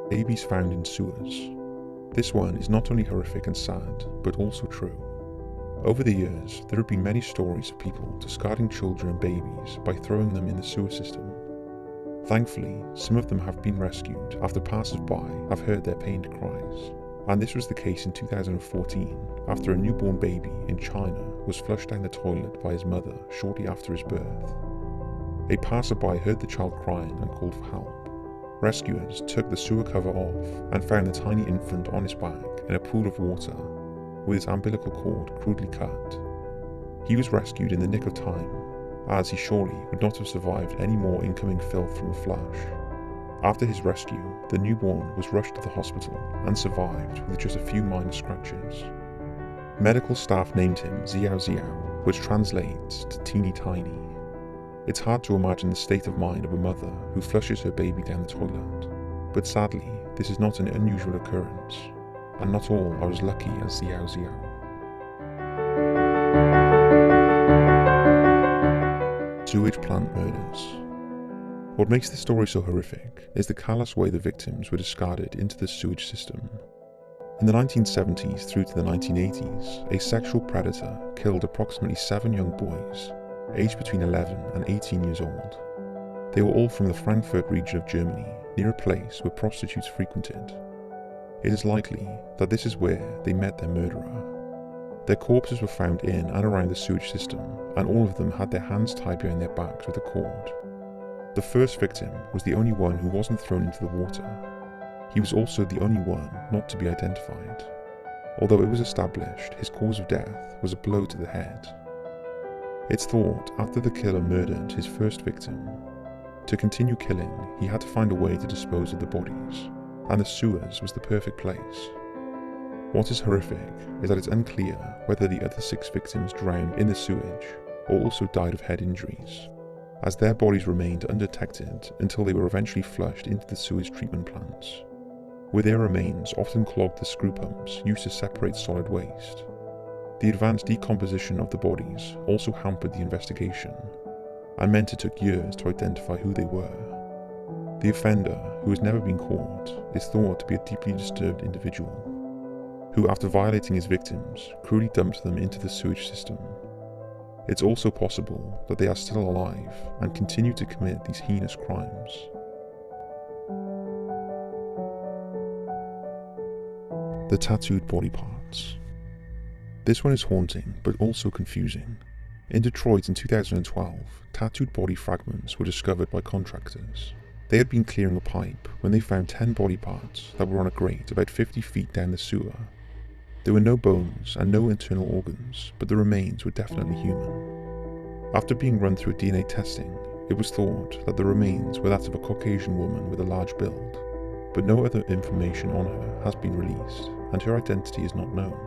Babies found in sewers. This one is not only horrific and sad, but also true. Over the years, there have been many stories of people discarding children and babies by throwing them in the sewer system. Thankfully, some of them have been rescued after passers-by have heard their pained cries. And this was the case in 2014, after a newborn baby in China was flushed down the toilet by his mother shortly after his birth. A passerby heard the child crying and called for help. Rescuers took the sewer cover off and found the tiny infant on his back in a pool of water, with his umbilical cord crudely cut. He was rescued in the nick of time, as he surely would not have survived any more incoming filth from a flush. After his rescue, the newborn was rushed to the hospital and survived with just a few minor scratches. Medical staff named him Xiao Xiao, which translates to teeny tiny. It's hard to imagine the state of mind of a mother who flushes her baby down the toilet, but sadly, this is not an unusual occurrence, and not all are as lucky as Xiao Xiao. Sewage plant murders. What makes this story so horrific is the callous way the victims were discarded into the sewage system. In the 1970s through to the 1980s, a sexual predator killed approximately 7 young boys, aged between 11 and 18 years old. They were all from the Frankfurt region of Germany, near a place where prostitutes frequented. It is likely that this is where they met their murderer. Their corpses were found in and around the sewage system, and all of them had their hands tied behind their backs with a cord. The first victim was the only one who wasn't thrown into the water. He was also the only one not to be identified, although it was established his cause of death was a blow to the head. It's thought after the killer murdered his first victim, to continue killing, he had to find a way to dispose of the bodies, and the sewers was the perfect place. What is horrific is that it's unclear whether the other 6 victims drowned in the sewage or also died of head injuries, as their bodies remained undetected until they were eventually flushed into the sewage treatment plants, where their remains often clogged the screw pumps used to separate solid waste. The advanced decomposition of the bodies also hampered the investigation, and meant it took years to identify who they were. The offender, who has never been caught, is thought to be a deeply disturbed individual, who after violating his victims, cruelly dumped them into the sewage system. It's also possible that they are still alive and continue to commit these heinous crimes. The tattooed body parts. This one is haunting, but also confusing. In Detroit in 2012, tattooed body fragments were discovered by contractors. They had been clearing a pipe when they found 10 body parts that were on a grate about 50 feet down the sewer. There were no bones and no internal organs, but the remains were definitely human. After being run through DNA testing, it was thought that the remains were that of a Caucasian woman with a large build, but no other information on her has been released, and her identity is not known.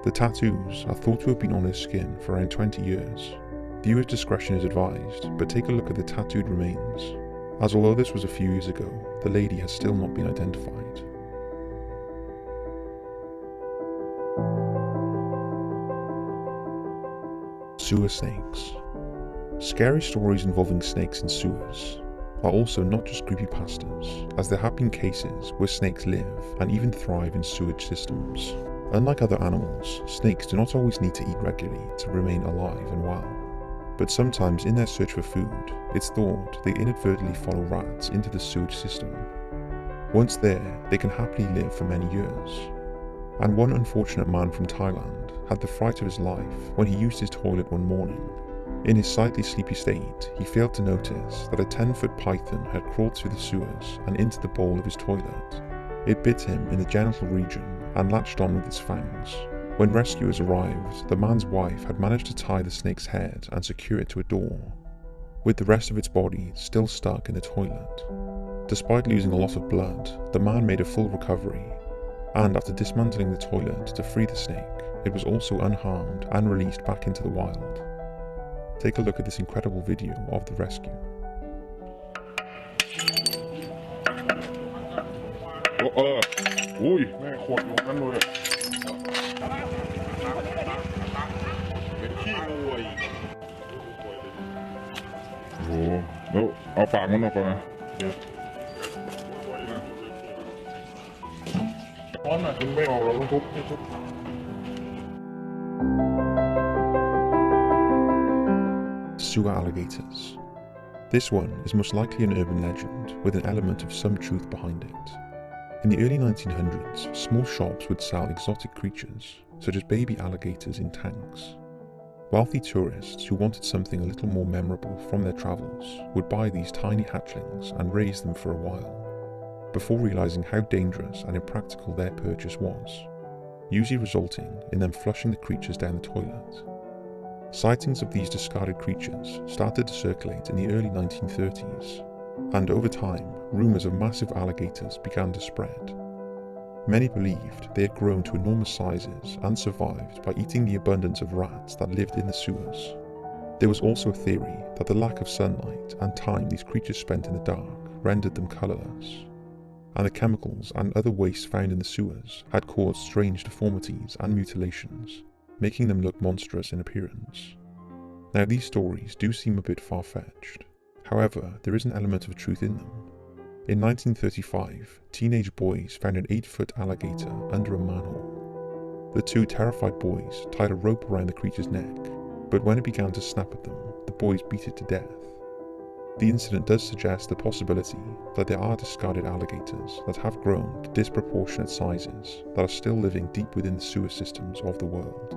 The tattoos are thought to have been on her skin for around 20 years. Viewers' discretion is advised, but take a look at the tattooed remains, as although this was a few years ago, the lady has still not been identified. Sewer snakes. Scary stories involving snakes in sewers are also not just creepypastas, as there have been cases where snakes live and even thrive in sewage systems. Unlike other animals, snakes do not always need to eat regularly to remain alive and well. But sometimes in their search for food, it's thought they inadvertently follow rats into the sewage system. Once there, they can happily live for many years. And one unfortunate man from Thailand had the fright of his life when he used his toilet one morning. In his slightly sleepy state, he failed to notice that a 10-foot python had crawled through the sewers and into the bowl of his toilet. It bit him in the genital region and latched on with its fangs. When rescuers arrived, the man's wife had managed to tie the snake's head and secure it to a door, with the rest of its body still stuck in the toilet. Despite losing a lot of blood, the man made a full recovery, and after dismantling the toilet to free the snake, it was also unharmed and released back into the wild. Take a look at this incredible video of the rescue. Sewer alligators. This one is most likely an urban legend with an element of some truth behind it. In the early 1900s, small shops would sell exotic creatures, such as baby alligators in tanks. Wealthy tourists who wanted something a little more memorable from their travels would buy these tiny hatchlings and raise them for a while, before realizing how dangerous and impractical their purchase was, usually resulting in them flushing the creatures down the toilet. Sightings of these discarded creatures started to circulate in the early 1930s, and over time, rumours of massive alligators began to spread. Many believed they had grown to enormous sizes and survived by eating the abundance of rats that lived in the sewers. There was also a theory that the lack of sunlight and time these creatures spent in the dark rendered them colourless, and the chemicals and other waste found in the sewers had caused strange deformities and mutilations, making them look monstrous in appearance. Now, these stories do seem a bit far-fetched. However, there is an element of truth in them. In 1935, teenage boys found an 8-foot alligator under a manhole. The two terrified boys tied a rope around the creature's neck, but when it began to snap at them, the boys beat it to death. The incident does suggest the possibility that there are discarded alligators that have grown to disproportionate sizes that are still living deep within the sewer systems of the world.